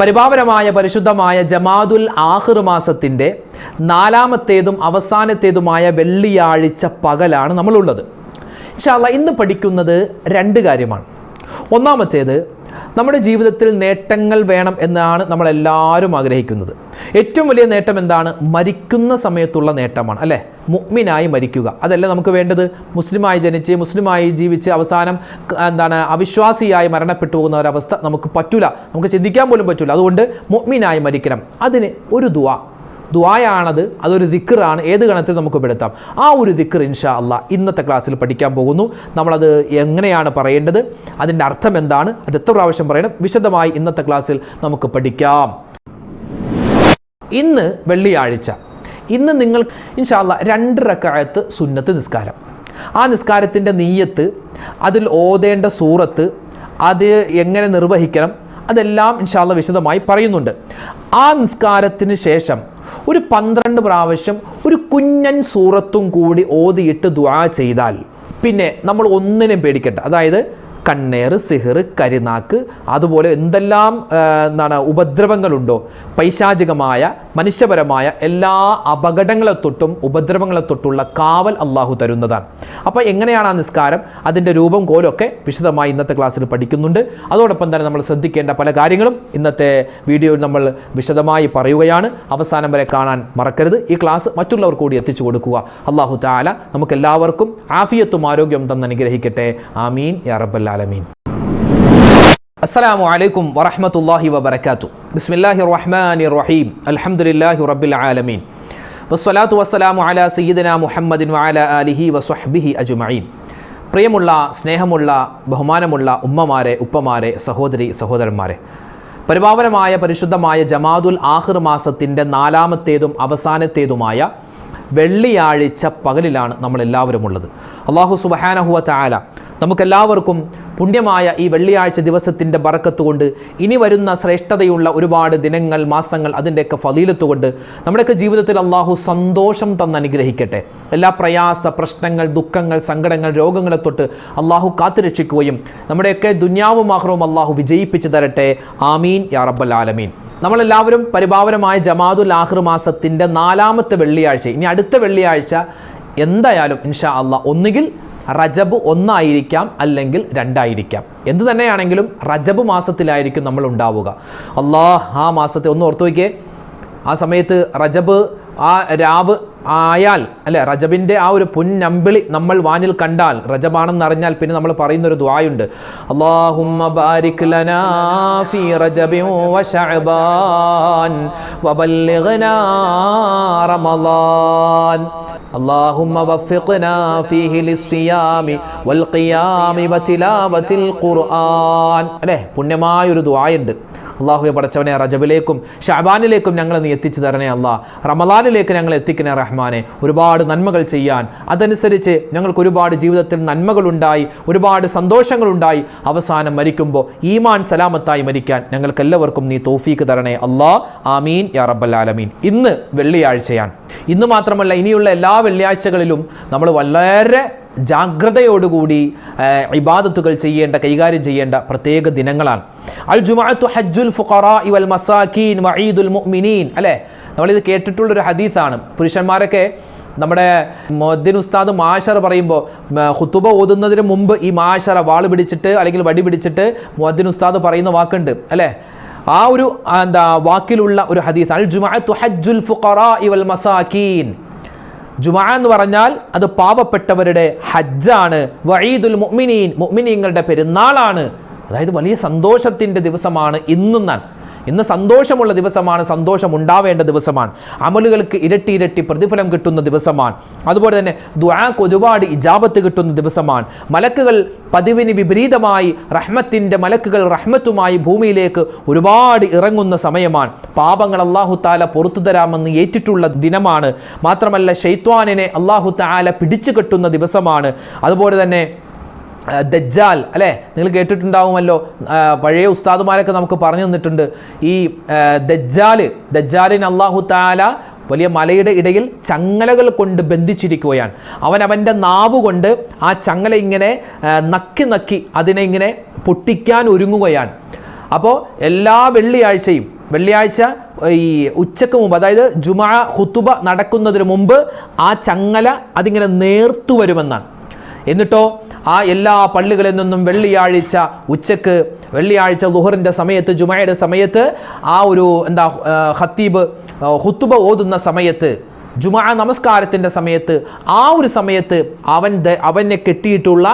പരിപാവനമായ പരിശുദ്ധമായ ജമാദുൽ ആഖിർ മാസത്തിൻ്റെ 4ാമത്തേതും അവസാനത്തേതുമായ വെള്ളിയാഴ്ച പകലാണ് നമ്മളുള്ളത്. ഇൻഷാ അല്ലാഹ് ഇന്ന് പഠിക്കുന്നത് 2 കാര്യമാണ്. ഒന്നാമത്തേത്, നമ്മുടെ ജീവിതത്തിൽ നേട്ടങ്ങൾ വേണം എന്നാണ് നമ്മളെല്ലാവരും ആഗ്രഹിക്കുന്നത്. ഏറ്റവും വലിയ നേട്ടം എന്താണ്? മരിക്കുന്ന സമയത്തുള്ള നേട്ടമാണ്, അല്ലേ? മുഅ്മിനായി മരിക്കുക, അതല്ല നമുക്ക് വേണ്ടത്. മുസ്ലിമായി ജനിച്ച് മുസ്ലിമായി ജീവിച്ച് അവസാനം അവിശ്വാസിയായി മരണപ്പെട്ടു പോകുന്ന ഒരവസ്ഥ നമുക്ക് പറ്റൂല, നമുക്ക് ചിന്തിക്കാൻ പോലും പറ്റൂല. അതുകൊണ്ട് മുഅ്മിനായി മരിക്കണം. അതിന് ഒരു ദുആയാണത്, അതൊരു ദിക്റാണ്. ഏത് ഗണത്തിൽ നമുക്ക് പെടുത്താം. ആ ഒരു ദിക്ർ ഇൻഷാ അല്ലാഹ് ഇന്നത്തെ ക്ലാസ്സിൽ പഠിക്കാൻ പോകുന്നു. നമ്മളത് എങ്ങനെയാണ് പറയേണ്ടത്, അതിൻ്റെ അർത്ഥം എന്താണ്, അത് എത്ര പ്രാവശ്യം പറയണം, വിശദമായി ഇന്നത്തെ ക്ലാസ്സിൽ നമുക്ക് പഠിക്കാം. ഇന്ന് വെള്ളിയാഴ്ച. ഇന്ന് നിങ്ങൾ ഇൻഷാ അല്ലാഹ് 2 റക്അത്ത് സുന്നത്ത് നിസ്കാരം. ആ നിസ്കാരത്തിൻ്റെ നിയ്യത്ത്, അതിൽ ഓതേണ്ട സൂറത്ത്, അത് എങ്ങനെ നിർവഹിക്കണം, അതെല്ലാം ഇൻഷാ അല്ലാഹ് വിശദമായി പറയുന്നുണ്ട്. ആ നിസ്കാരത്തിന് ശേഷം ഒരു 12 പ്രാവശ്യം ഒരു കുഞ്ഞൻ സൂറത്തും കൂടി ഓതിയിട്ട് ദുആ ചെയ്താൽ പിന്നെ നമ്മൾ ഒന്നിനും പേടിക്കണ്ട. അതായത് കണ്ണേറ്, സിഹിർ, കരിനാക്ക്, അതുപോലെ എന്തെല്ലാം ഉപദ്രവങ്ങളുണ്ടോ, പൈശാചികമായ മനുഷ്യപരമായ എല്ലാ അപകടങ്ങളെ തൊട്ടും ഉപദ്രവങ്ങളെ തൊട്ടുള്ള കാവൽ അള്ളാഹു തരുന്നതാണ്. അപ്പോൾ എങ്ങനെയാണ് ആ നിസ്കാരം, അതിൻ്റെ രൂപം കോലൊക്കെ വിശദമായി ഇന്നത്തെ ക്ലാസ്സിൽ പഠിക്കുന്നുണ്ട്. അതോടൊപ്പം തന്നെ നമ്മൾ ശ്രദ്ധിക്കേണ്ട പല കാര്യങ്ങളും ഇന്നത്തെ വീഡിയോയിൽ നമ്മൾ വിശദമായി പറയുകയാണ്. അവസാനം വരെ കാണാൻ മറക്കരുത്. ഈ ക്ലാസ് മറ്റുള്ളവർ കൂടി എത്തിച്ചു കൊടുക്കുക. അള്ളാഹു തആല നമുക്കെല്ലാവർക്കും ആഫിയത്തും ആരോഗ്യവും തന്ന് അനുഗ്രഹിക്കട്ടെ. ആമീൻ യാ റബ്ബൽ ആലമീൻ. അസ്സലാമു അലൈക്കും വറഹ്മത്തുള്ളാഹി വബറകാതുഹു. ബിസ്മില്ലാഹിർ റഹ്മാനിർ റഹീം. അൽഹംദുലില്ലാഹി റബ്ബിൽ ആലമീൻ. വസ്സലാത്തു വസ്സലാമു അലാ സയ്യിദിനാ മുഹമ്മദിൻ വഅലാ ആലിഹി വസ്വഹ്ബിഹി അജ്മഈൻ. പ്രിയമുള്ള, സ്നേഹമുള്ള, ബഹുമാനമുള്ള ഉമ്മമാരെ, ഉപ്പമാരെ, സഹോദരി സഹോദരന്മാരെ, പരിപാവനമായ പരിശുദ്ധമായ ജമാദുൽ ആഖിർ മാസത്തിൻ്റെ 4ാമത്തേതും അവസാനത്തേതുമായ വെള്ളിയാഴ്ച പകലിലാണ് നമ്മളെല്ലാവരും ഉള്ളത്. അല്ലാഹു സുബ്ഹാനഹു വ തആല നമുക്കെല്ലാവർക്കും പുണ്യമായ ഈ വെള്ളിയാഴ്ച ദിവസത്തിൻ്റെ ബറക്കത്ത് കൊണ്ട് ഇനി വരുന്ന ശ്രേഷ്ഠതയുള്ള ഒരുപാട് ദിനങ്ങൾ, മാസങ്ങൾ, അതിൻ്റെയൊക്കെ ഫളീലത്ത് കൊണ്ട് നമ്മുടെയൊക്കെ ജീവിതത്തിൽ അള്ളാഹു സന്തോഷം തന്ന് അനുഗ്രഹിക്കട്ടെ. എല്ലാ പ്രയാസ, പ്രശ്നങ്ങൾ, ദുഃഖങ്ങൾ, സങ്കടങ്ങൾ, രോഗങ്ങളെ തൊട്ട് അള്ളാഹു കാത്തുരക്ഷിക്കുകയും നമ്മുടെയൊക്കെ ദുനിയാവും ആഖിറവും അള്ളാഹു വിജയിപ്പിച്ച് തരട്ടെ. ആമീൻ യാ റബ്ബൽ ആലമീൻ. നമ്മളെല്ലാവരും പരിപാവനമായ ജമാദുൽ ആഖിർ മാസത്തിൻ്റെ 4ാമത്തെ വെള്ളിയാഴ്ച, ഇനി അടുത്ത വെള്ളിയാഴ്ച എന്തായാലും ഇൻഷാ അള്ളാഹ് ഒന്നുകിൽ റജബ് 1 ആയിരിക്കാം, അല്ലെങ്കിൽ 2 ആയിരിക്കാം. എന്തു തന്നെയാണെങ്കിലും റജബ് മാസത്തിലായിരിക്കും നമ്മൾ ഉണ്ടാവുക. അള്ളാഹ് ആ മാസത്തെ ഒന്ന് ഓർത്തു വയ്ക്കേ. ആ സമയത്ത് റജബ് ആ രാവ് ആയാൽ, അല്ലെ, റജബിൻ്റെ ആ ഒരു പുന്നമ്പിളി നമ്മൾ വാനിൽ കണ്ടാൽ, റജബാണെന്നറിഞ്ഞാൽ പിന്നെ നമ്മൾ പറയുന്നൊരു ദുആയുണ്ട്. അല്ലാഹുമ്മ ബാരിക് ലനാ ഫീ റജബിൻ വ ശഅബാൻ വബല്ലിഗ്നാ റമളാൻ اللهم وفقنا فيه للصيام والقيام وتلاوة القرآن. അല്ലേ, പുണ്യമായൊരു ദുആയുണ്ട്. അള്ളാഹുവെ പടച്ചവനെ, റജബിലേക്കും ഷഅബാനിലേക്കും ഞങ്ങളെ നീ എത്തിച്ചു തരണേ അല്ലാ. റമളാനിലേക്ക് ഞങ്ങൾ എത്തിക്കണേ റഹ്മാനെ. ഒരുപാട് നന്മകൾ ചെയ്യാൻ, അതനുസരിച്ച് ഞങ്ങൾക്ക് ഒരുപാട് ജീവിതത്തിൽ നന്മകളുണ്ടായി, ഒരുപാട് സന്തോഷങ്ങളുണ്ടായി, അവസാനം മരിക്കുമ്പോൾ ഈമാൻ സലാമത്തായി മരിക്കാൻ ഞങ്ങൾക്ക് എല്ലാവർക്കും നീ തൗഫീക്ക് തരണേ അല്ലാ. ആമീൻ യാ റബ്ബൽ ആലമീൻ. ഇന്ന് വെള്ളിയാഴ്ചയാണ്. ഇന്ന് മാത്രമല്ല, ഇനിയുള്ള എല്ലാ വെള്ളിയാഴ്ചകളിലും നമ്മൾ വളരെ ജാഗ്രതയോടുകൂടി ഇബാദത്തുകൾ ചെയ്യേണ്ട, കൈകാര്യം ചെയ്യേണ്ട പ്രത്യേക ദിനങ്ങളാണ്. അൽ ജുമുഅത്തു ഹജ്ജുൽ ഫുഖറാഇ വൽ മസാകീൻ വഈദുൽ മുഅ്മിനീൻ. അല്ലേ, നമ്മളിത് കേട്ടിട്ടുള്ളൊരു ഹദീസാണ്. പുരുഷന്മാരൊക്കെ നമ്മുടെ മുഅദ്ദിൻ ഉസ്താദ് മാശർ പറയുമ്പോൾ, ഖുതുബ ഓതുന്നതിന് മുമ്പ് ഈ മാശറ വാൾ പിടിച്ചിട്ട് അല്ലെങ്കിൽ വടി പിടിച്ചിട്ട് മുഅദ്ദിൻ ഉസ്താദ് പറയുന്ന വാക്കുണ്ട്, അല്ലേ? ആ ഒരു വാക്കിലുള്ള ഒരു ഹദീസ്, അൽ ജുമുഅത്തു ഹജ്ജുൽ ഫുഖറാഇ വൽ മസാകീൻ. ജുമുഅ എന്ന് പറഞ്ഞാൽ അത് പാവപ്പെട്ടവരുടെ ഹജ്ജാണ്. വഈദുൽ മുഅ്മിനീൻ, മുഅ്മിനീങ്ങളുടെ പെരുന്നാളാണ്. അതായത് വലിയ സന്തോഷത്തിൻ്റെ ദിവസമാണ് ഇന്ന് സന്തോഷമുള്ള ദിവസമാണ്, സന്തോഷം ഉണ്ടാവേണ്ട ദിവസമാണ്. അമലുകൾക്ക് ഇരട്ടി ഇരട്ടി പ്രതിഫലം കിട്ടുന്ന ദിവസമാണ്. അതുപോലെ തന്നെ ദുആക്ക് ഒരുപാട് ഇജാബത്ത് കിട്ടുന്ന ദിവസമാണ്. മലക്കുകൾ പതിവിന് വിപരീതമായി റഹ്മത്തിൻ്റെ മലക്കുകൾ റഹ്മത്തുമായി ഭൂമിയിലേക്ക് ഒരുപാട് ഇറങ്ങുന്ന സമയമാണ്. പാപങ്ങൾ അല്ലാഹു തആല പുറത്തു തരാമെന്ന് ഏറ്റിട്ടുള്ള ദിനമാണ്. മാത്രമല്ല, ശൈത്വാനിനെ അല്ലാഹു തആല പിടിച്ചു കെട്ടുന്ന ദിവസമാണ്. അതുപോലെ തന്നെ ദജ്ജാൽ, അല്ലേ, നിങ്ങൾ കേട്ടിട്ടുണ്ടാവുമല്ലോ. പഴയ ഉസ്താദുമാരൊക്കെ നമുക്ക് പറഞ്ഞു തന്നിട്ടുണ്ട്. ഈ ദജ്ജാലിന് അല്ലാഹു തആല വലിയ മലയുടെ ഇടയിൽ ചങ്ങലകൾ കൊണ്ട് ബന്ധിച്ചിരിക്കുകയാണ്. അവൻ്റെ നാവ് കൊണ്ട് ആ ചങ്ങല ഇങ്ങനെ നക്കി അതിനെ ഇങ്ങനെ പൊട്ടിക്കാൻ ഒരുങ്ങുകയാണ്. അപ്പോൾ എല്ലാ വെള്ളിയാഴ്ച ഈ ഉച്ചക്ക് മുമ്പ്, അതായത് ജുമാ ഖുതുബ നടക്കുന്നതിന് മുമ്പ് ആ ചങ്ങല അതിങ്ങനെ നേർത്തു വരുമെന്നാണ്. എന്നിട്ടോ ആ എല്ലാ പള്ളികളിൽ നിന്നും വെള്ളിയാഴ്ച ളുഹറിൻ്റെ സമയത്ത്, ജുമയുടെ സമയത്ത്, ആ ഒരു ഖത്തീബ് ഖുതുബ ഓതുന്ന സമയത്ത്, ജുമാ നമസ്കാരത്തിൻ്റെ സമയത്ത്, ആ ഒരു സമയത്ത് അവനെ കെട്ടിയിട്ടുള്ള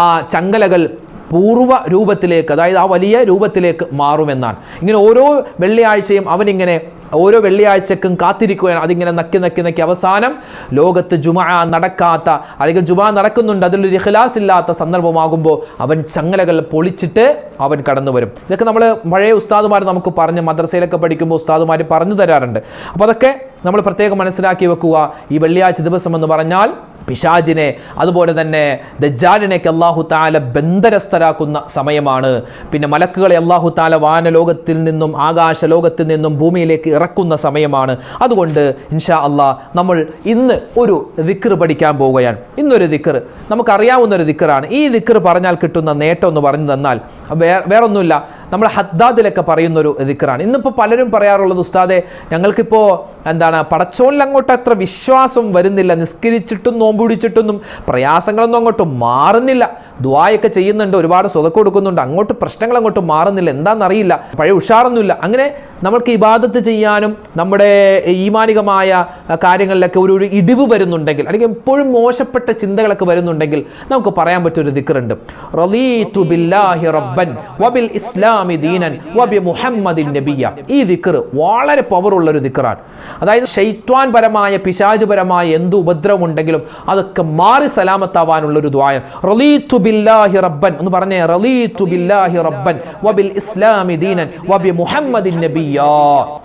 ആ ചങ്ങലകൾ പൂർവ്വ രൂപത്തിലേക്ക്, അതായത് ആ വലിയ രൂപത്തിലേക്ക് മാറുമെന്നാണ്. ഇങ്ങനെ ഓരോ വെള്ളിയാഴ്ചയും അവനിങ്ങനെ ഓരോ വെള്ളിയാഴ്ചക്കും കാത്തിരിക്കുകയാണ്. അതിങ്ങനെ നക്കി അവസാനം ലോകത്ത് ജുമാ നടക്കാത്ത, അല്ലെങ്കിൽ ജുമാ നടക്കുന്നുണ്ട്, അതിലൊരു ഇഖ്ലാസ് ഇല്ലാത്ത സന്ദർഭമാകുമ്പോൾ അവൻ ചങ്ങലകൾ പൊളിച്ചിട്ട് അവൻ കടന്നു വരും. ഇതൊക്കെ നമ്മൾ പഴയ ഉസ്താദുമാർ നമുക്ക് പറഞ്ഞ്, മദ്രസയിലൊക്കെ പഠിക്കുമ്പോൾ ഉസ്താദുമാർ പറഞ്ഞു തരാറുണ്ട്. അപ്പോൾ അതൊക്കെ നമ്മൾ പ്രത്യേകം മനസ്സിലാക്കി വെക്കുക. ഈ വെള്ളിയാഴ്ച ദിവസം എന്ന് പറഞ്ഞാൽ പിശാചിനെ, അതുപോലെ തന്നെ ദജ്ജാലിനെയൊക്കെ അല്ലാഹു തആല ബന്ധനസ്ഥരാക്കുന്ന സമയമാണ്. പിന്നെ മലക്കുകളെ അല്ലാഹു തആല വാനലോകത്തിൽ നിന്നും ആകാശലോകത്തിൽ നിന്നും ഭൂമിയിലേക്ക് ഇറക്കുന്ന സമയമാണ്. അതുകൊണ്ട് ഇൻഷാ അല്ലാഹ് നമ്മൾ ഇന്ന് ഒരു ദിക്ർ പഠിക്കാൻ പോവുകയാണ്. ഇന്നൊരു ദിക്ർ നമുക്കറിയാവുന്ന ഒരു ദിക്റാണ്. ഈ ദിക്ർ പറഞ്ഞാൽ കിട്ടുന്ന നേട്ടം എന്ന് പറഞ്ഞു തന്നാൽ വേറൊന്നുമില്ല, നമ്മൾ ഹദ്ദാദിലൊക്കെ പറയുന്നൊരു ദിക്റാണ്. ഇന്നിപ്പോൾ പലരും പറയാറുള്ളത്, ഉസ്താദെ ഞങ്ങൾക്കിപ്പോൾ പടച്ചോനിൽ അങ്ങോട്ട് അത്ര വിശ്വാസം വരുന്നില്ല, നിസ്കരിച്ചിട്ടും നോമ്പ് പിടിച്ചിട്ടൊന്നും പ്രയാസങ്ങളൊന്നും അങ്ങോട്ട് മാറുന്നില്ല, ദുആയൊക്കെ ചെയ്യുന്നുണ്ട്, ഒരുപാട് സ്വതക്ക് കൊടുക്കുന്നുണ്ട്, അങ്ങോട്ട് പ്രശ്നങ്ങൾ അങ്ങോട്ട് മാറുന്നില്ല, എന്താണെന്നറിയില്ല, പഴയ ഉഷാറൊന്നുമില്ല. അങ്ങനെ നമ്മൾക്ക് ഇബാദത്ത് ചെയ്യാനും നമ്മുടെ ഈമാനികമായ കാര്യങ്ങളിലൊക്കെ ഒരു ഇടിവ് വരുന്നുണ്ടെങ്കിൽ, അല്ലെങ്കിൽ എപ്പോഴും മോശപ്പെട്ട ചിന്തകളൊക്കെ വരുന്നുണ്ടെങ്കിൽ നമുക്ക് പറയാൻ പറ്റിയൊരു ദിക്റുണ്ട്. റളീതു ബില്ലാഹി റബ്ബൻ വബിൽ ഇസ്ലാമി ദീനൻ വബി മുഹമ്മദിൻ നബിയ്യ. ഈ ദിക്ർ വളരെ പവറുള്ള ഒരു ദിക്റാണ്. അതായത് ശൈത്വാൻ പരമായ, പിശാച് പരമായ എന്ത് ഉപദ്രവം ഉണ്ടെങ്കിലും അതൊക്കെ മാറി സലാമത്താവാനുള്ള ഒരു ദുആയാണ്. റളീതു ബില്ലാഹി റബ്ബൻ എന്ന് പറഞ്ഞേ, റളീതു ബില്ലാഹി റബ്ബൻ വബിൽ ഇസ്ലാമി ദീനൻ വബി മുഹമ്മദിൻ നബിയ്യ.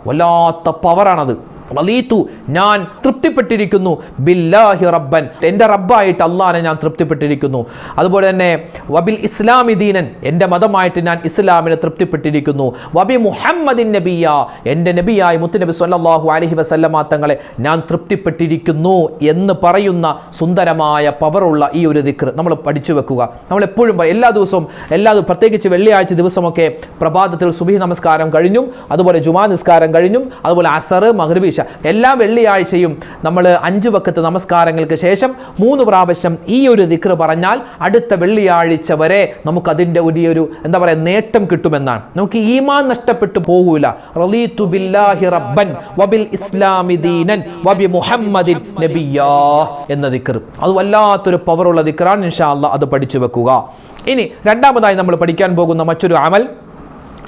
വല്ലാത്ത പവറാണത്. റളീതു, ഞാൻ തൃപ്തിപ്പെട്ടിരിക്കുന്നു, ബില്ലാഹി റബ്ബൻ, എൻ്റെ റബ്ബായിട്ട് അള്ളാഹനെ ഞാൻ തൃപ്തിപ്പെട്ടിരിക്കുന്നു. അതുപോലെ തന്നെ വബിൽ ഇസ്ലാമി ദീനൻ, എൻ്റെ മതമായിട്ട് ഞാൻ ഇസ്ലാമിനെ തൃപ്തിപ്പെട്ടിരിക്കുന്നു. വബി മുഹമ്മദിൻ നബിയ്യ, എൻ്റെ നബിയായ മുത്തുനബി സ്വല്ലല്ലാഹു അലൈഹി വസല്ലമ തങ്ങളെ ഞാൻ തൃപ്തിപ്പെട്ടിരിക്കുന്നു എന്ന് പറയുന്ന സുന്ദരമായ പവറുള്ള ഈ ഒരു ദിക്ർ നമ്മൾ പഠിച്ചു വെക്കുക. നമ്മളെപ്പോഴും എല്ലാ ദിവസവും പ്രത്യേകിച്ച് വെള്ളിയാഴ്ച ദിവസമൊക്കെ പ്രഭാതത്തിൽ സുബ്ഹി നമസ്കാരം കഴിഞ്ഞും, അതുപോലെ ജുമാ നിസ്കാരം കഴിഞ്ഞും, അതുപോലെ അസർ, മഗ്രിബ്, എല്ലാ വെള്ളിയാഴ്ചയും നമ്മൾ 5 വഖത്ത് നമസ്കാരങ്ങൾക്ക് ശേഷം 3 പ്രാവശ്യം ഈ ഒരു ദിക്ർ പറഞ്ഞാൽ അടുത്ത വെള്ളിയാഴ്ച വരെ നമുക്ക് അതിൻ്റെ ഒരു നേട്ടം കിട്ടുമെന്നാണ്. നമുക്ക് ഈമാൻ നഷ്ടപ്പെട്ടു പോകൂല. റളീതു ബില്ലാഹി റബ്ബൻ വബിൽ ഇസ്ലാമി ദീനൻ വബി മുഹമ്മദിൻ നബിയ്യ എന്ന ദിക്ർ, അത് വല്ലാത്തൊരു പവറുള്ള ദിക്റാണ്. ഇൻഷാ അല്ലാഹ് അത് പഠിച്ചു വെക്കുക. ഇനി രണ്ടാമതായി നമ്മൾ പഠിക്കാൻ പോകുന്ന മറ്റൊരു അമൽ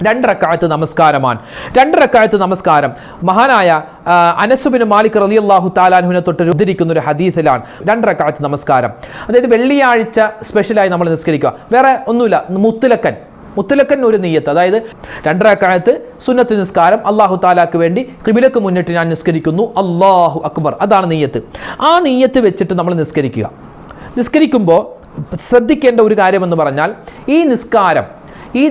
2 റക്അത്ത് നമസ്കാരമാണ്. 2 റക്അത്ത് നമസ്കാരം മഹാനായ അനസ് ബിൻ മാലിക് റളിയല്ലാഹു തആല അൻഹുവിനെ തൊട്ട് ഉദ്ധരിക്കുന്ന ഒരു ഹദീസിലാണ് 2 റക്അത്ത് നമസ്കാരം. അതായത് വെള്ളിയാഴ്ച സ്പെഷ്യലായി നമ്മൾ നിസ്കരിക്കുക, വേറെ ഒന്നുമില്ല. മുത്തലക്കൻ ഒരു നിയ്യത്ത്, അതായത് 2 റക്അത്ത് സുന്നത്ത് നിസ്കാരം, അല്ലാഹു തആലാക്ക് വേണ്ടി ഖിബിലക്ക് മുന്നിട്ട് ഞാൻ നിസ്കരിക്കുന്നു, അല്ലാഹു അക്ബർ, അതാണ് നിയ്യത്ത്. ആ നിയ്യത്ത് വെച്ചിട്ട് നമ്മൾ നിസ്കരിക്കുമ്പോൾ ശ്രദ്ധിക്കേണ്ട ഒരു കാര്യമെന്ന് പറഞ്ഞാൽ, ഈ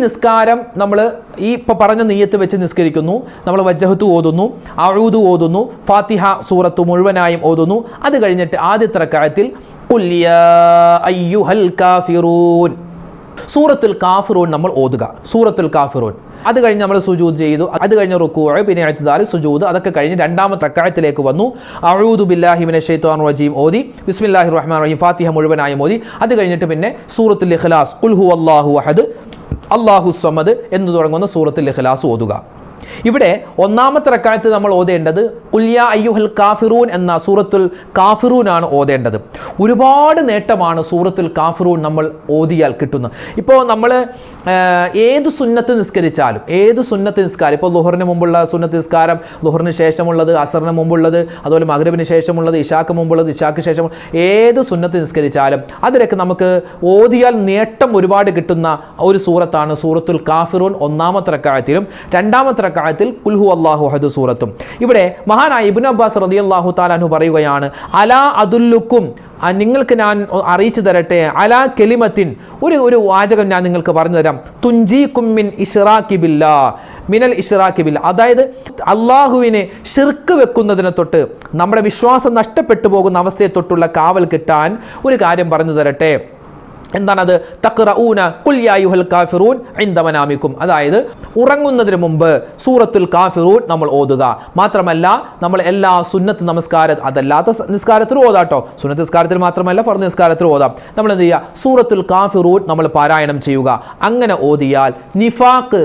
നിസ്കാരം നമ്മൾ ഈ ഇപ്പോൾ പറഞ്ഞ നിയ്യത്ത് വെച്ച് നിസ്കരിക്കുന്നു. നമ്മൾ വജ്ജഹത്ത് ഓതുന്നു, അഊദു ഓതുന്നു, ഫാത്തിഹ സൂറത്ത് മുഴുവനായും ഓതുന്നു. അത് കഴിഞ്ഞിട്ട് ആദ്യത്തെ റക്അത്തിൽ ഖുൽ യാ അയ്യുഹൽ കാഫിറൂൻ, സൂറത്തുൽ കാഫിറൂൻ നമ്മൾ ഓതുക, സൂറത്തുൽ കാഫിറൂൻ. അത് കഴിഞ്ഞ് നമ്മൾ സുജൂദ് ചെയ്തു, അത് കഴിഞ്ഞ് റുക്കൂഅ്, പിന്നെ ഇഅ്തിദാൽ, സുജൂദ്, അതൊക്കെ കഴിഞ്ഞ് രണ്ടാമത്തെ റക്അത്തിലേക്ക് വന്നു. അഊദു ബില്ലാഹി മിനശ് ശൈത്വാനിർ റജീം ഓതി, ബിസ്മില്ലാഹിർ റഹ്മാനിർ റഹീം ഫാത്തിഹ മുഴുവനായും ഓതി. അത് കഴിഞ്ഞിട്ട് പിന്നെ സൂറത്തുൽ ഇഖ്ലാസ്, ഖുൽ ഹുവല്ലാഹു അഹദ് അല്ലാഹു സമദ് എന്ന് തുടങ്ങുന്ന സൂറത്തുൽ ഇഖ്ലാസ് ഓതുക. ഇവിടെ ഒന്നാമത്തെ റക്അത്ത് നമ്മൾ ഓതേണ്ടത് ഖുൽ യാ അയ്യുഹൽ കാഫിറൂൻ എന്ന സൂറത്തുൽ കാഫിറൂൻ ആണ് ഓതേണ്ടത്. ഒരുപാട് നേട്ടമാണ് സൂറത്തുൽ കാഫിറൂൻ നമ്മൾ ഓതിയാൽ കിട്ടുന്നത്. ഇപ്പോൾ നമ്മൾ ഏത് സുന്നത്ത് നിസ്കാരം, ഇപ്പോൾ ളുഹറിന് മുമ്പുള്ള സുന്നത്ത് നിസ്കാരം, ളുഹറിന് ശേഷമുള്ളത്, അസറിന് മുമ്പുള്ളത്, അതുപോലെ മഗ്രിബിന് ശേഷമുള്ളത്, ഇശാക്ക് മുമ്പുള്ളത്, ഇശാക്ക് ശേഷം ഏത് സുന്നത്ത് നിസ്കരിച്ചാലും അതിലൊക്കെ നമുക്ക് ഓതിയാൽ നേട്ടം ഒരുപാട് കിട്ടുന്ന ഒരു സൂറത്താണ് സൂറത്തുൽ കാഫിറൂൻ. ഒന്നാമത്തെ റക്അത്തിലും രണ്ടാമത്തെ റക്അത്തിൽ ഖുൽ ഹുവല്ലാഹു അഹദ് സൂറത്തും. ഇവിടെ മഹാനായ ഇബ്നു അബ്ബാസ് റളിയല്ലാഹു തആല അൻഹു പറയുകയാണ്, അലാ അദുല്ലുക്കും, നിങ്ങൾക്ക് ഞാൻ അറിയിച്ചു തരട്ടെ, അലാ കെലിമത്തിൻ, ഒരു വാചകം ഞാൻ നിങ്ങൾക്ക് പറഞ്ഞു തരാം, തുഞ്ചീകും മിൻ ഇശ്റാക്കി ബില്ലാ, മിനൽ ഇശ്റാക്കി ബില്ലാ, അതായത് അള്ളാഹുവിനെ ശിർക്ക് വെക്കുന്നതിനെ തൊട്ട്, നമ്മുടെ വിശ്വാസം നഷ്ടപ്പെട്ടു പോകുന്ന അവസ്ഥയെ തൊട്ടുള്ള കാവൽ കിട്ടാൻ ഒരു കാര്യം പറഞ്ഞു തരട്ടെ. എന്താണത്? തഖ്റഊന ഖുൽ യാ അയ്യുഹൽ കാഫിറൂൻ ഇൻദ മനാമിക്കും, അതായത് ഉറങ്ങുന്നതിന് മുമ്പ് സൂറത്തുൽ കാഫിറൂൻ നമ്മൾ ഓതുക. മാത്രമല്ല നമ്മൾ എല്ലാ സുന്നത്ത് അതല്ലാത്ത നിസ്കാരത്തിൽ ഓതാട്ടോ, സുന്നത്ത് നിസ്കാരത്തിൽ മാത്രമല്ല ഫർദ് നിസ്കാരത്തിൽ ഓതാം. നമ്മൾ എന്ത് ചെയ്യുക? സൂറത്തുൽ കാഫിറൂൻ നമ്മൾ പാരായണം ചെയ്യുക. അങ്ങനെ ഓതിയാൽ നിഫാഖ്,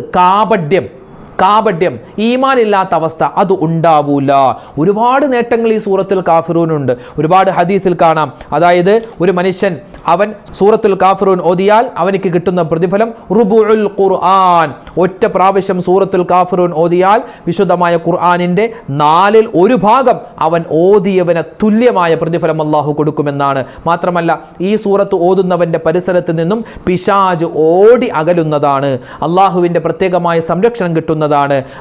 കാപഢ്യം, ഈമാനില്ലാത്ത അവസ്ഥ അത് ഉണ്ടാവൂല. ഒരുപാട് നേട്ടങ്ങൾ ഈ സൂറത്തുൽ കാഫിറൂനുണ്ട്. ഒരുപാട് ഹദീസിൽ കാണാം. അതായത് ഒരു മനുഷ്യൻ അവൻ സൂറത്തുൽ കാഫിറൂൻ ഓതിയാൽ അവനിക്ക് കിട്ടുന്ന പ്രതിഫലം റുബുഉൽ ഖുർആൻ. ഒറ്റ പ്രാവശ്യം സൂറത്തുൽ കാഫിറൂൻ ഓതിയാൽ വിശുദ്ധമായ ഖുർആനിന്റെ 1/4 അവൻ ഓതിയവന് തുല്യമായ പ്രതിഫലം അല്ലാഹു കൊടുക്കുമെന്നാണ്. മാത്രമല്ല ഈ സൂറത്ത് ഓതുന്നവന്റെ പരിസരത്ത് നിന്നും പിശാച് ഓടി അകലുന്നതാണ്. അല്ലാഹുവിന്റെ പ്രത്യേകമായ സംരക്ഷണം കിട്ടുന്നതാണ്.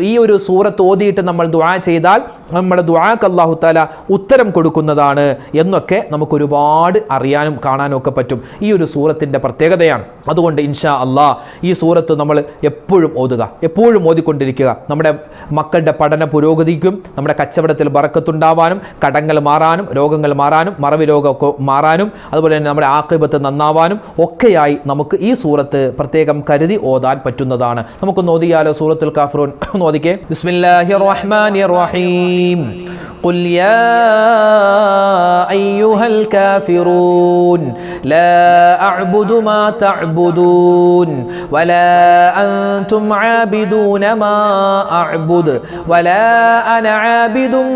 ഈ ഒരു സൂറത്ത് ഓതിയിട്ട് നമ്മൾ ദുആ ചെയ്താൽ നമ്മുടെ ദുആക്ക് അല്ലാഹു തആല ഉത്തരം കൊടുക്കുന്നതാണ് എന്നൊക്കെ നമുക്ക് ഒരുപാട് അറിയാനും കാണാനും ഒക്കെ പറ്റും. ഈ ഒരു സൂറത്തിന്റെ പ്രത്യേകതയാണ്. അതുകൊണ്ട് ഇൻഷാ അല്ലാഹ് ഈ സൂറത്ത് നമ്മൾ എപ്പോഴും ഓതുക, എപ്പോഴും ഓതിക്കൊണ്ടിരിക്കുക. നമ്മുടെ മക്കളുടെ പഠന പുരോഗതിക്കും നമ്മുടെ കച്ചവടത്തിൽ ബറക്കത്തുണ്ടാവാനും കടങ്ങൾ മാറാനും രോഗങ്ങൾ മാറാനും മറവി രോഗമൊക്കെ മാറാനും അതുപോലെ തന്നെ നമ്മുടെ ആഖിബത്ത് നന്നാവാനും ഒക്കെയായി നമുക്ക് ഈ സൂറത്ത് പ്രത്യേകം കരുതി ഓതാൻ പറ്റുന്നതാണ്. നമുക്കൊന്ന് ഓതിയാലോ സൂറത്തുൽ കാഫിറൂൻ? ഓദിക്കേ. ബിസ്മില്ലാഹിർ റഹ്മാനിർ റഹീം. ഖുൽ യാ അയ്യുഹൽ കാഫിറൂൻ ലാ അഅ്ബുദു മാ തഅ്ബുദൂൻ വലാ അൻതും ആബിദൂന മാ അഅ്ബുദു വലാ അന ആബിദും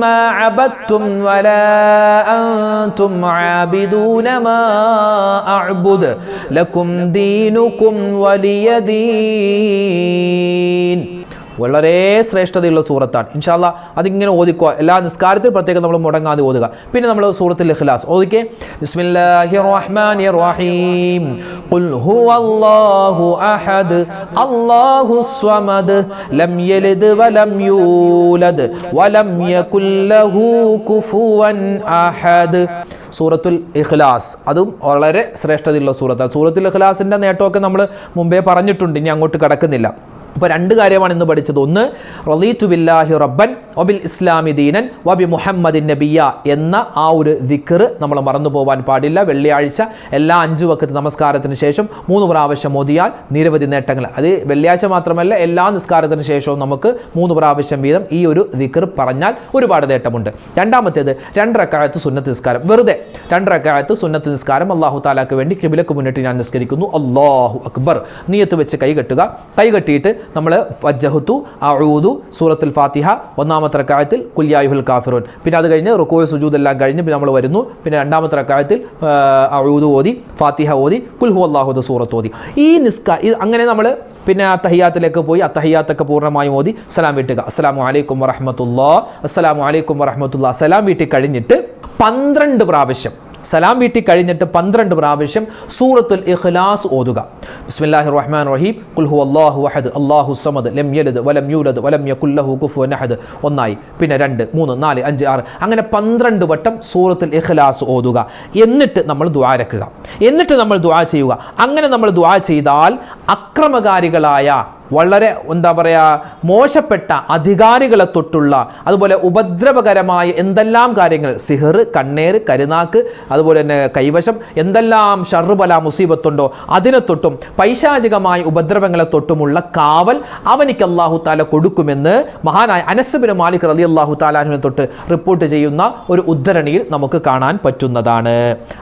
മാ അബദ്തും വലാ അൻതും ആബിദൂന മാ അഅ്ബുദു ലക്കും ദീനുക്കും വലിയ ദീൻ. വളരെ ശ്രേഷ്ഠതയുള്ള സൂറത്താണ്. ഇൻഷാ അല്ലാഹ് അതിങ്ങനെ ഓതിക്കോ. എല്ലാ നിസ്കാരത്തിൽ പ്രത്യേകം നമ്മൾ മുടങ്ങാതെ ഓതുക. പിന്നെ നമ്മൾ സൂറത്തുൽ ഇഖ്ലാസ് ഓദിക്കേ. ബിസ്മില്ലാഹിർ റഹ്മാനിർ റഹീം. ഖുൽ ഹുവല്ലാഹു അഹദ് അല്ലാഹുസ് സ്വമദ് ലം യലിദ് വലം യൂലദ് വലം യകുൽ ലഹു കുഫുവൻ അഹദ്. സൂറത്തുൽ ഇഖ്ലാസ് അതും വളരെ ശ്രേഷ്ഠതയുള്ള സൂറത്താണ്. സൂറത്തുൽ ഇഖ്ലാസിന്റെ നേട്ടമൊക്കെ നമ്മൾ മുമ്പേ പറഞ്ഞിട്ടുണ്ട്, ഇനി അങ്ങോട്ട് കടക്കുന്നില്ല. അപ്പോൾ 2 കാര്യമാണ് ഇന്ന് പഠിച്ചത്. ഒന്ന്, റളീതു ബില്ലാഹി റബ്ബൻ വബിൽ ഇസ്ലാമി ദീനൻ വബി മുഹമ്മദിൻ നബിയ എന്ന ആ ഒരു ദിക്ർ നമ്മൾ മറന്നു പോകാൻ പാടില്ല. വെള്ളിയാഴ്ച എല്ലാ 5 വഖത്ത് നമസ്കാരത്തിന് ശേഷം 3 പ്രാവശ്യം ഓതിയാൽ നിരവധി നേട്ടങ്ങൾ. അത് വെള്ളിയാഴ്ച മാത്രമല്ല, എല്ലാ നിസ്കാരത്തിന് ശേഷവും നമുക്ക് 3 പ്രാവശ്യം വീതം ഈ ഒരു ദിക്ർ പറഞ്ഞാൽ ഒരുപാട് നേട്ടമുണ്ട്. രണ്ടാമത്തേത് 2 റക്അത്ത് സുന്നത്ത് നിസ്കാരം. വെറുതെ 2 റക്അത്ത് സുന്നത്ത് നിസ്കാരം അല്ലാഹു തആലക്ക് വേണ്ടി ഖിബ്ലക്ക് മുന്നിട്ട് ഞാൻ നിസ്കരിക്കുന്നു, അല്ലാഹു അക്ബർ നിയത്ത് വെച്ച് കൈകെട്ടുക. കൈകെട്ടിയിട്ട് നമ്മൾ വജ്ജഹ്തു അഊദു സൂറത്തുൽ ഫാത്തിഹ 1-ാമത്തെ റക്അത്തിൽ ഖുൽ യാ അയ്യുഹൽ കാഫിറൂൻ. പിന്നെ അത് കഴിഞ്ഞ് റുകൂഉ സുജൂദ് എല്ലാം കഴിഞ്ഞ് പിന്നെ നമ്മൾ വരുന്നു. പിന്നെ 2-ാമത്തെ റക്അത്തിൽ അഊദു ഓതി, ഫാത്തിഹ ഓതി, ഖുൽ ഹുവല്ലാഹു അഹദ് സൂറത്ത് ഓതി. ഈ അങ്ങനെ നമ്മൾ പിന്നെ അത്തഹിയാത്തിലേക്ക് പോയി അത്തഹിയാത്തൊക്കെ പൂർണ്ണമായും ഓതി സലാം വീട്ടുക. അസ്സലാമു അലൈക്കും വറഹ്മത്തുള്ളാഹി, അസ്സലാമു അലൈക്കും വറഹ്മത്തുള്ളാഹി. സലാം വീട്ടി കഴിഞ്ഞിട്ട് 12 പ്രാവശ്യം സലാം വീട്ടി കഴിഞ്ഞിട്ട് 12 പ്രാവശ്യം സൂറത്തുൽ ഇഖ്ലാസ് ഓതുക. ബിസ്മില്ലാഹിർ റഹ്മാനിർ റഹീം. ഖുൽ ഹുവല്ലാഹു അഹദ് അല്ലാഹുസ് സമദ് ലം യലിദ് വലം യൂലദ് വലം യകുൽ ലഹു കുഫുവൻ അഹദ്. 1 പിന്നെ 2 3 4 5 6 അങ്ങനെ 12 വട്ടം സൂറത്തുൽ ഇഖ്ലാസ് ഓതുക. എന്നിട്ട് നമ്മൾ ദുആ ഇറക്കുക. എന്നിട്ട് നമ്മൾ ദുആ ചെയ്യുക. അങ്ങനെ നമ്മൾ ദുആ ചെയ്താൽ അക്രമകാരികളായ വളരെ മോശപ്പെട്ട അധികാരികളെ തൊട്ടുള്ള അതുപോലെ ഉപദ്രവകരമായ എന്തെല്ലാം കാര്യങ്ങൾ, സിഹർ, കണ്ണേർ, കരുനാക്ക്, അതുപോലെ തന്നെ കൈവശം, എന്തെല്ലാം ഷർബല മുസീബത്തുണ്ടോ അതിനെ തൊട്ടും പൈശാചികമായ ഉപദ്രവങ്ങളെ തൊട്ടുമുള്ള കാവൽ അവനിക്ക് അല്ലാഹു തആല കൊടുക്കുമെന്ന് മഹാനായ അനസ് ബിൻ മാലിക് റളിയല്ലാഹു തആലാനെ തൊട്ട് റിപ്പോർട്ട് ചെയ്യുന്ന ഒരു ഉദ്ധരണിയിൽ നമുക്ക് കാണാൻ പറ്റുന്നതാണ്.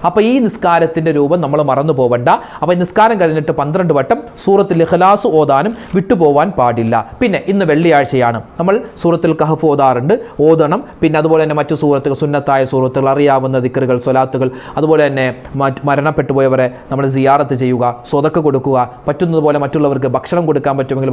അപ്പോൾ ഈ നിസ്കാരത്തിന്റെ രൂപം നമ്മൾ മറന്നു പോവണ്ട. അപ്പോൾ നിസ്കാരം കഴിഞ്ഞിട്ട് 12 വട്ടം സൂറത്തുൽ ഇഖ്ലാസ് ഓതാനും വിട്ടുപോവാൻ പാടില്ല. പിന്നെ ഇന്ന് വെള്ളിയാഴ്ചയാണ്, നമ്മൾ സൂറത്തുൽ കഹഫ് ഓതണം. പിന്നെ അതുപോലെ തന്നെ മറ്റു സൂറത്തുകൾ, സുന്നത്തായ സൂറത്തുകൾ, അറിയാവുന്ന ദിക്റുകൾ, സ്വലാത്തുകൾ, അതുപോലെ തന്നെ മരണപ്പെട്ടു പോയവരെ നമ്മൾ സിയാറത്ത് ചെയ്യുക, സ്വതക്ക കൊടുക്കുക, പറ്റുന്നതുപോലെ മറ്റുള്ളവർക്ക് ഭക്ഷണം കൊടുക്കാൻ പറ്റുമെങ്കിൽ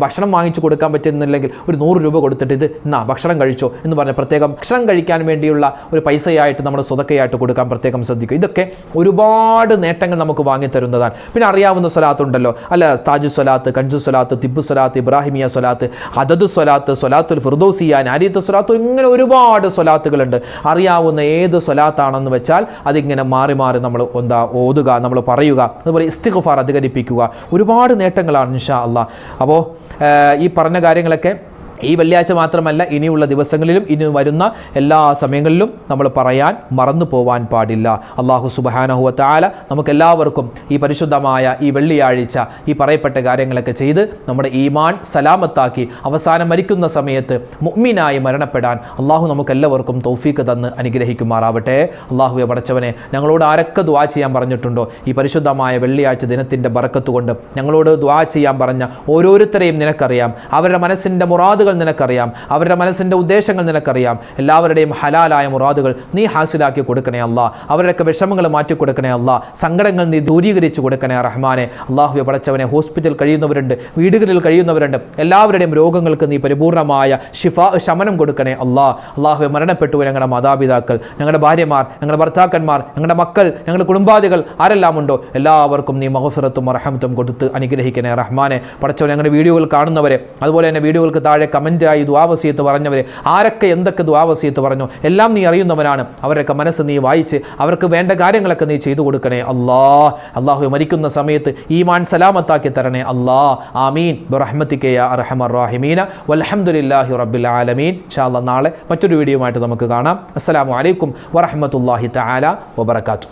ഭക്ഷണം വാങ്ങിച്ചു കൊടുക്കാൻ പറ്റുന്നില്ലെങ്കിൽ ഒരു 100 രൂപ കൊടുത്തിട്ട് ഇത് ഭക്ഷണം കഴിച്ചോ എന്ന് പറഞ്ഞ് പ്രത്യേകം ഭക്ഷണം കഴിക്കാൻ വേണ്ടിയുള്ള ഒരു പൈസയായിട്ട് നമ്മൾ സ്വതക്കയായിട്ട് കൊടുക്കാൻ പ്രത്യേകം ശ്രദ്ധിക്കുക. ഇതൊക്കെ ഒരുപാട് നേട്ടങ്ങൾ നമുക്ക് വാങ്ങിത്തരുന്നതാണ്. പിന്നെ അറിയാവുന്ന സ്വലാത്തുണ്ടല്ലോ, അല്ല താജു സ്വലാത്ത്, കൻസു സ്വലാത്ത്, തിബ്ബു സ്വലാത്ത്, ഇബ്രാഹിമിയ സ്വലാത്ത്, അദദു സ്വലാത്ത്, സ്വലാത്തുൽ ഫിർദൗസിയ, നാരിയത്ത് സ്വലാത്ത്, ഇങ്ങനെ ഒരുപാട് സ്വലാത്തുകളുണ്ട്. അറിയാവുന്ന ഏത് സ്വലാത്താണെന്ന് വെച്ചാൽ അതിങ്ങനെ മാറി മാറി നമ്മൾ ഓതുക, നമ്മൾ പറയുക. അതുപോലെ ഇസ്തിഗ്ഫാർ അധികരിപ്പിക്കുക. ഒരുപാട് നേട്ടങ്ങളാണ് ഇൻഷാ അല്ലാഹ്. അപ്പോൾ ഈ പറഞ്ഞ കാര്യങ്ങളൊക്കെ ഈ വെള്ളിയാഴ്ച മാത്രമല്ല, ഇനിയുള്ള ദിവസങ്ങളിലും ഇനി വരുന്ന എല്ലാ സമയങ്ങളിലും നമ്മൾ പറയാൻ മറന്നു പോവാൻ പാടില്ല. അല്ലാഹു സുബ്ഹാനഹു വ തആല നമുക്കെല്ലാവർക്കും ഈ പരിശുദ്ധമായ ഈ വെള്ളിയാഴ്ച ഈ പറയപ്പെട്ട കാര്യങ്ങളൊക്കെ ചെയ്ത് നമ്മുടെ ഈമാൻ സലാമത്താക്കി അവസാനം മരിക്കുന്ന സമയത്ത് മുഅ്മിനായി മരണപ്പെടാൻ അല്ലാഹു നമുക്കെല്ലാവർക്കും തൗഫീഖ് തന്ന് അനുഗ്രഹിക്കുമാറാവട്ടെ. അല്ലാഹുവേ പടച്ചവനെ, ഞങ്ങളോട് ആരൊക്കെ ദുആ ചെയ്യാൻ പറഞ്ഞിട്ടുണ്ടോ ഈ പരിശുദ്ധമായ വെള്ളിയാഴ്ച ദിനത്തിൻ്റെ ബറക്കത്ത് കൊണ്ട് ഞങ്ങളോട് ദുആ ചെയ്യാൻ പറഞ്ഞ ഓരോരുത്തരെയും നിനക്കറിയാം. അവരുടെ മനസ്സിൻ്റെ മുറാദുകൾ നിനക്കറിയാം, അവരുടെ മനസ്സിൻ്റെ ഉദ്ദേശങ്ങൾ നിനക്കറിയാം. എല്ലാവരുടെയും ഹലാലായ മുറാദുകൾ നീ ഹാസിലാക്കി കൊടുക്കണേ അല്ലാ. അവരുടെയൊക്കെ വിഷമങ്ങൾ മാറ്റി കൊടുക്കണേ അല്ലാ. സങ്കടങ്ങൾ നീ ദൂരീകരിച്ച് കൊടുക്കണേ റഹ്മാനെ. അല്ലാഹുവേ പടച്ചവനെ, ഹോസ്പിറ്റൽ കഴിയുന്നവരുണ്ട്, വീടുകളിൽ കഴിയുന്നവരുണ്ട്, എല്ലാവരുടെയും രോഗങ്ങൾക്ക് നീ പരിപൂർണമായ ശമനം കൊടുക്കണേ അല്ലാ. അല്ലാഹുവേ, മരണപ്പെട്ടു ഞങ്ങളുടെ മാതാപിതാക്കൾ, ഞങ്ങളുടെ ഭാര്യമാർ, ഞങ്ങളുടെ ഭർത്താക്കന്മാർ, ഞങ്ങളുടെ മക്കൾ, ഞങ്ങളുടെ കുടുംബാദികൾ ആരെല്ലാം ഉണ്ടോ എല്ലാവർക്കും നീ മഗ്ഫിറത്തും റഹ്മത്തും കൊടുത്ത് അനുഗ്രഹിക്കണേ റഹ്മാനെ. പടച്ചവനെ, ഞങ്ങളുടെ വീഡിയോകൾ കാണുന്നവരെ, അതുപോലെ തന്നെ വീഡിയോകൾക്ക് താഴെ കമൻറ്റായി ദുആവസിയത്ത് പറഞ്ഞവരെ, ആരൊക്കെ എന്തൊക്കെ ദുആവസിയത്ത് പറഞ്ഞു എല്ലാം നീ അറിയുന്നവനാണ്. അവരുടെയൊക്കെ മനസ്സ് നീ വായിച്ച് അവർക്ക് വേണ്ട കാര്യങ്ങളൊക്കെ നീ ചെയ്തു കൊടുക്കണേ അല്ലാ. അല്ലാഹു മരിക്കുന്ന സമയത്ത് ഈമാൻ സലാമത്താക്കി തരണേ അല്ലാ. ആമീൻ ബിറഹ്മതിക യാ അർഹമർ റഹീമീന വൽഹംദുലില്ലാഹി റബ്ബിൽ ആലമീൻ. ഇൻഷാ അല്ലാഹ് നാളെ മറ്റൊരു വീഡിയോയുമായിട്ട് നമുക്ക് കാണാം. അസ്സലാമു അലൈക്കും വറഹ്മത്തുള്ളാഹി തആല വബറകാതുഹു.